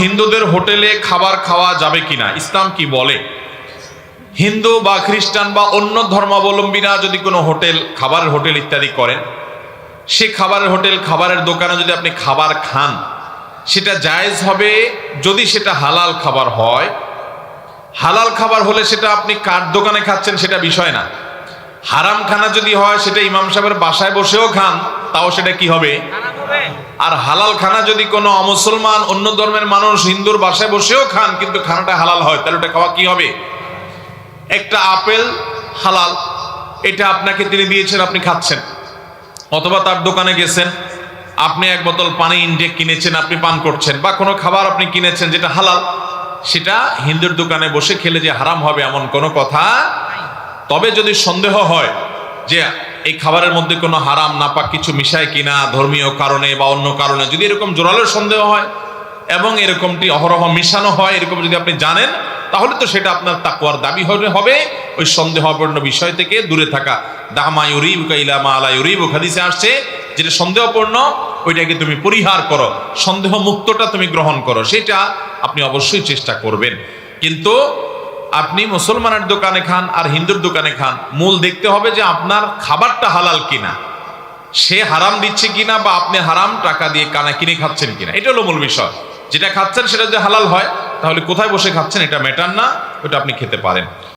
হিন্দুদের হোটেলে খাবার খাওয়া যাবে কিনা, ইসলাম কি বলে? হিন্দু বা খ্রিস্টান বা অন্য ধর্মাবলম্বীরা যদি কোনো হোটেল, খাবারের হোটেল ইত্যাদি করেন, সে খাবারের দোকানে যদি আপনি খাবার খান, সেটা জায়েজ হবে যদি সেটা হালাল খাবার হয়। হালাল খাবার হলে সেটা আপনি কার দোকানে খাচ্ছেন সেটা বিষয় না। হারাম খানা যদি হয়, সেটা ইমাম সাহেবের বাসায় বসেও খান, তাও সেটা কি হবে? আর হালাল খানা যদি কোনো অমুসলমান, অন্য ধর্মের মানুষ হিন্দুর বাসায় বসেও খান, কিন্তু খানাটা হালাল হয়, তাহলে ওটা খাওয়া কি হবে? একটা আপেল হালাল, এটা আপনাকে তিনি দিয়েছেন, আপনি খাচ্ছেন। অথবা তার দোকানে গেছেন, আপনি এক বোতল পানি ইনটেক কিনেছেন, আপনি পান করছেন। বা কোনো খাবার আপনি কিনেছেন যেটা হালাল, সেটা হিন্দুর দোকানে বসে খেলে যে হারাম হবে এমন কোনো কথা। তবে যদি সন্দেহ হয় যে এই খাবারের মধ্যে কোনো হারাম নাপাক কিছু মিশায় কিনা, ধর্মীয় কারণে বা অন্য কারণে, যদি এরকম জোরালো সন্দেহ হয় এবং এরকমটি অহরহ মিশানো হয়, এরকম যদি আপনি জানেন, তাহলে তো সেটা আপনার তাকওয়ার দাবি হবে ওই সন্দেহপূর্ণ বিষয় থেকে দূরে থাকা। দামা ইউরিবুকা ইলা মা লা ইউরিবুকা, হাদিসে আসছে, যেটা সন্দেহপূর্ণ ওইটাকে তুমি পরিহার করো, সন্দেহ মুক্তটা তুমি গ্রহণ করো, সেটা আপনি অবশ্যই চেষ্টা করবেন। কিন্তু আপনি মুসলমানের দোকানে খান আর হিন্দুর দোকানে খান, মূল দেখতে হবে যে আপনার খাবারটা হালাল কিনা, সে হারাম দিচ্ছে কিনা, বা আপনি হারাম টাকা দিয়ে কিনে খাচ্ছেন কিনা, এটা হলো মূল বিষয়। যেটা খাচ্ছেন সেটা যদি হালাল হয়, তাহলে কোথায় বসে খাচ্ছেন এটা ম্যাটার না, ওটা আপনি খেতে পারেন।